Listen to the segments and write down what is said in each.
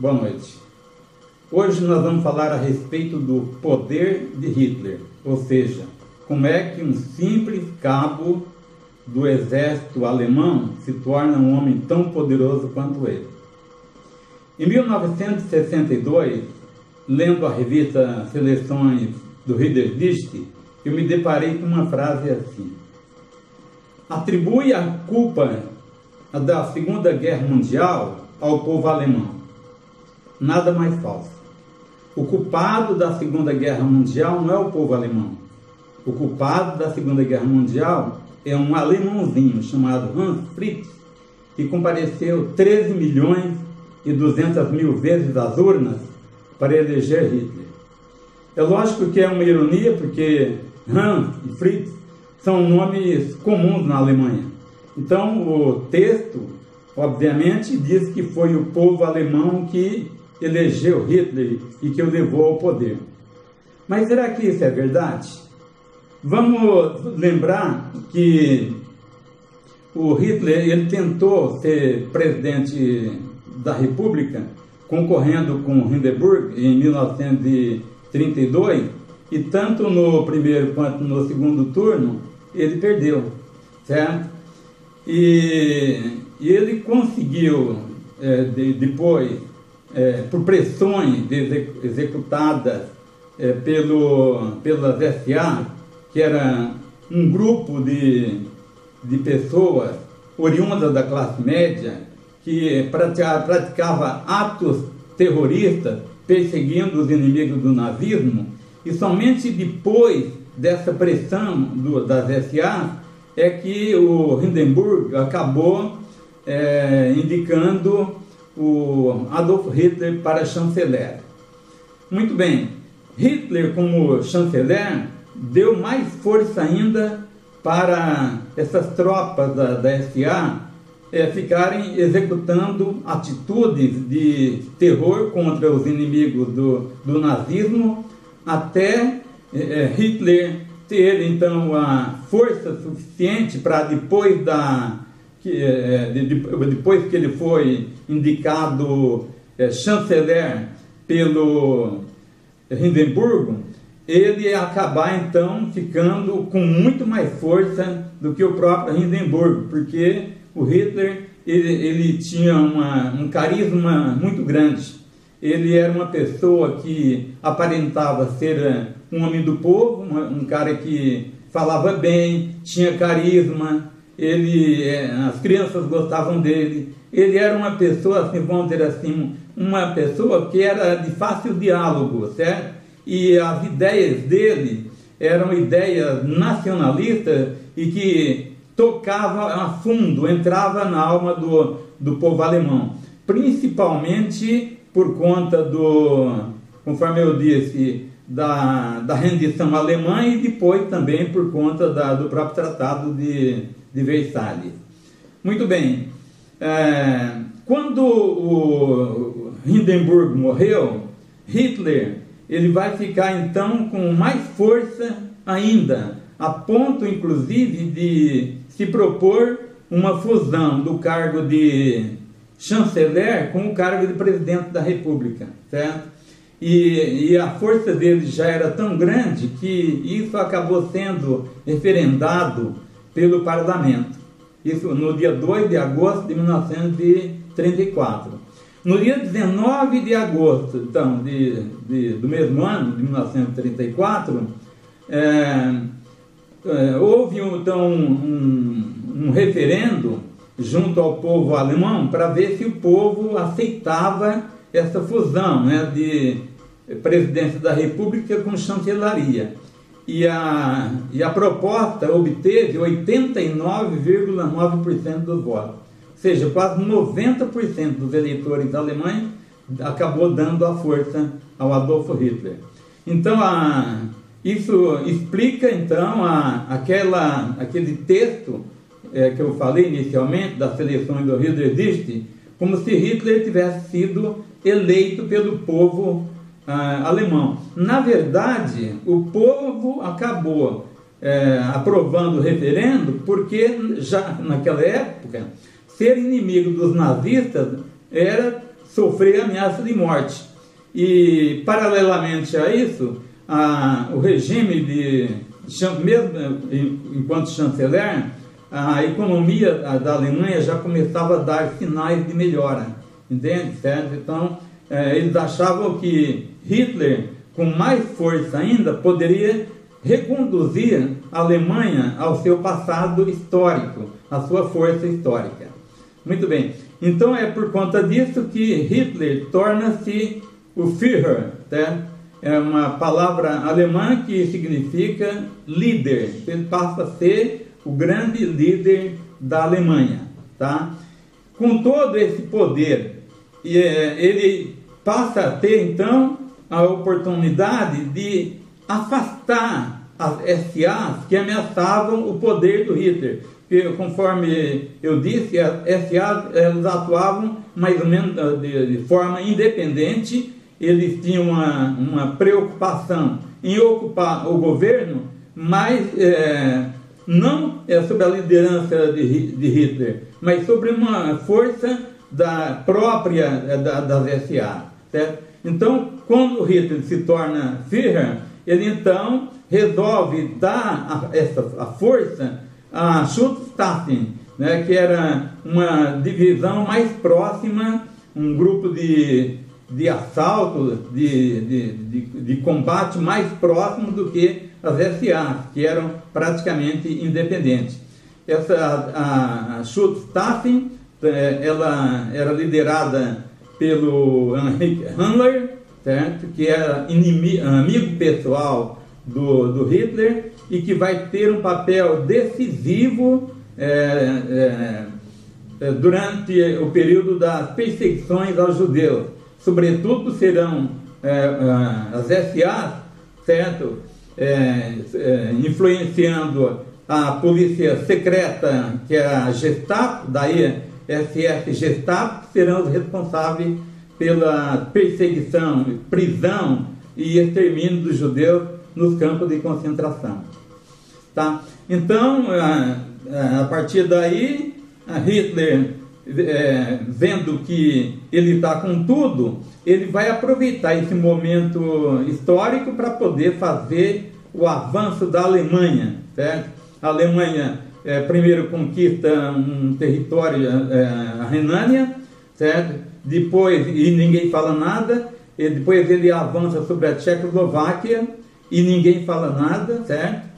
Boa noite. Hoje nós vamos falar a respeito do poder de Hitler, ou seja, como é que um simples cabo do exército alemão se torna um homem tão poderoso quanto ele. Em 1962, lendo a revista Seleções do Reader's List, eu me deparei com uma frase assim: atribui a culpa da Segunda Guerra Mundial ao povo alemão. Nada mais falso. O culpado da Segunda Guerra Mundial não é o povo alemão. O culpado da Segunda Guerra Mundial é um alemãozinho chamado Hans Fritz, que compareceu 13 milhões e 200 mil vezes às urnas para eleger Hitler. É lógico que é uma ironia, porque Hans e Fritz são nomes comuns na Alemanha. Então o texto, obviamente, diz que foi o povo alemão que elegeu Hitler e que o levou ao poder. Mas será que isso é verdade? Vamos lembrar que o Hitler ele tentou ser presidente da República concorrendo com Hindenburg em 1932 e tanto no primeiro quanto no segundo turno ele perdeu, certo? E ele conseguiu depois, por pressões executadas pelas SA, que era um grupo de pessoas oriundas da classe média que praticava atos terroristas perseguindo os inimigos do nazismo, e somente depois dessa pressão das SA é que o Hindenburg acabou indicando o Adolf Hitler para chanceler. Muito bem, Hitler como chanceler deu mais força ainda para essas tropas da SA ficarem executando atitudes de terror contra os inimigos do nazismo, até Hitler ter então a força suficiente para depois que ele foi indicado chanceler pelo Hindenburg, ele acabar então ficando com muito mais força do que o próprio Hindenburg, porque o Hitler ele tinha um carisma muito grande. Ele era uma pessoa que aparentava ser um homem do povo, um cara que falava bem, tinha carisma, as crianças gostavam dele. Ele era uma pessoa, assim, vamos dizer assim, uma pessoa que era de fácil diálogo, certo? E as ideias dele eram ideias nacionalistas e que tocava a fundo, entrava na alma do povo alemão, principalmente por conta conforme eu disse, da rendição alemã e depois também por conta do próprio Tratado de Versalhes. Muito bem, quando o Hindenburg morreu, Hitler ele vai ficar então com mais força ainda, a ponto inclusive de se propor uma fusão do cargo de chanceler com o cargo de presidente da República, certo? E a força dele já era tão grande que isso acabou sendo referendado pelo parlamento. Isso no dia 2 de agosto de 1934. No dia 19 de agosto então, do mesmo ano, de 1934, houve então um referendo junto ao povo alemão para ver se o povo aceitava essa fusão, né, de presidência da República com chancelaria. E a proposta obteve 89,9% dos votos. Ou seja, quase 90% dos eleitores alemães acabou dando a força ao Adolf Hitler. Então, isso explica, então, aquele texto que eu falei inicialmente, das seleções do Reader's List, como se Hitler tivesse sido eleito pelo povo alemão. Na verdade, o povo acabou aprovando o referendo porque já naquela época ser inimigo dos nazistas era sofrer ameaça de morte. E, paralelamente a isso, o regime mesmo enquanto chanceler, a economia da Alemanha já começava a dar sinais de melhora, entende? Certo? Então, eles achavam que Hitler, com mais força ainda, poderia reconduzir a Alemanha ao seu passado histórico, à sua força histórica. Muito bem. Então, é por conta disso que Hitler torna-se o Führer, tá? É uma palavra alemã que significa líder. Ele passa a ser o grande líder da Alemanha, tá? Com todo esse poder, ele passa a ter, então, a oportunidade de afastar as SAs que ameaçavam o poder do Hitler. Porque, conforme eu disse, as SAs elas atuavam mais ou menos de forma independente. Eles tinham uma preocupação em ocupar o governo, mas não sob a liderança de Hitler, mas sobre uma força própria das SA. Certo? Então, quando Hitler se torna Führer, ele então resolve dar a força a Schutzstaffel, né, que era uma divisão mais próxima, um grupo de assalto, de combate mais próximo do que as SA, que eram praticamente independentes. A Schutzstaffel, ela era liderada pelo Heinrich Himmler, certo? Que era amigo pessoal do Hitler e que vai ter um papel decisivo durante o período das perseguições aos judeus. Sobretudo serão as SA, certo? Influenciando a polícia secreta, que é a Gestapo, daí SS Gestapo, serão os responsáveis pela perseguição, prisão e extermínio dos judeus nos campos de concentração. Tá? Então, a partir daí, Hitler, vendo que ele está com tudo, ele vai aproveitar esse momento histórico para poder fazer o avanço da Alemanha. Certo? A Alemanha primeiro conquista um território, a Renânia, certo? Depois, e ninguém fala nada, e depois ele avança sobre a Tchecoslováquia e ninguém fala nada, certo?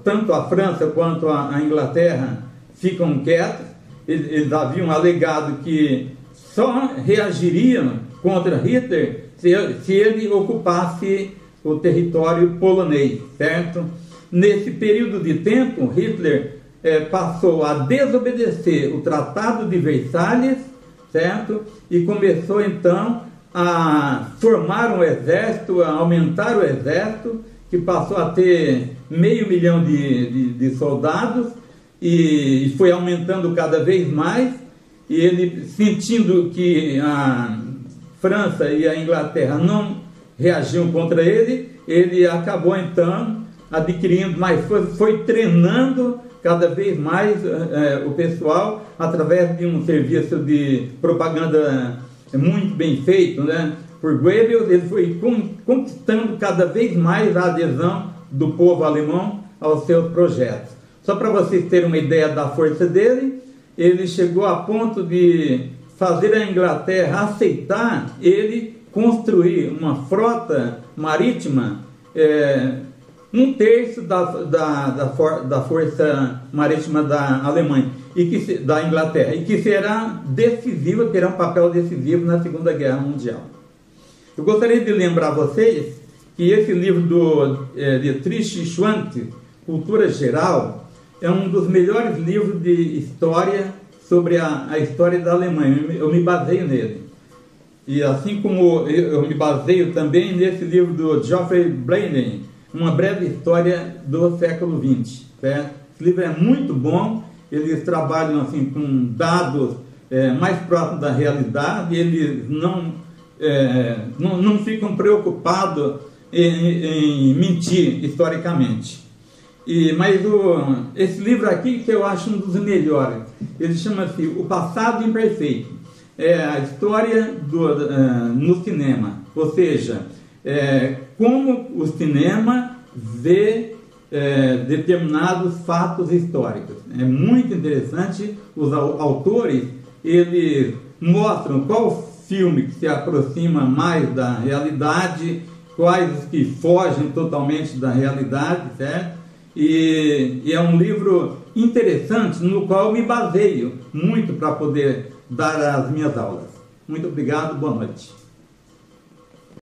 Tanto a França quanto a Inglaterra ficam quietos. Eles haviam alegado que só reagiriam contra Hitler se ele ocupasse o território polonês, certo? Nesse período de tempo, Hitler passou a desobedecer o Tratado de Versalhes, certo? E começou então a formar um exército, a aumentar o exército, que passou a ter 500 mil de soldados, e foi aumentando cada vez mais, e ele, sentindo que a França e a Inglaterra não reagiam contra ele, ele acabou então adquirindo mais força, foi treinando cada vez mais o pessoal através de um serviço de propaganda muito bem feito, né, por Goebbels. Ele foi conquistando cada vez mais a adesão do povo alemão aos seus projetos. Só para vocês terem uma ideia da força dele, ele chegou a ponto de fazer a Inglaterra aceitar ele construir uma frota marítima, 1/3 da força marítima da Alemanha, da Inglaterra, e que será decisiva, terá um papel decisivo na Segunda Guerra Mundial. Eu gostaria de lembrar a vocês que esse livro de Dietrich Schwandt, Cultura Geral, é um dos melhores livros de história sobre a história da Alemanha. Eu me baseio nele. E assim como eu me baseio também nesse livro do Geoffrey Blayden, Uma Breve História do Século XX. Certo? Esse livro é muito bom, eles trabalham assim, com dados mais próximos da realidade, eles não ficam preocupados em mentir historicamente. Mas esse livro aqui, que eu acho um dos melhores, ele chama-se O Passado Imperfeito. a história no cinema, ou seja, como o cinema vê determinados fatos históricos. É muito interessante. Os autores, eles mostram qual filme que se aproxima mais da realidade, quais os que fogem totalmente da realidade, certo? E é um livro interessante, no qual eu me baseio muito para poder dar as minhas aulas. Muito obrigado, boa noite.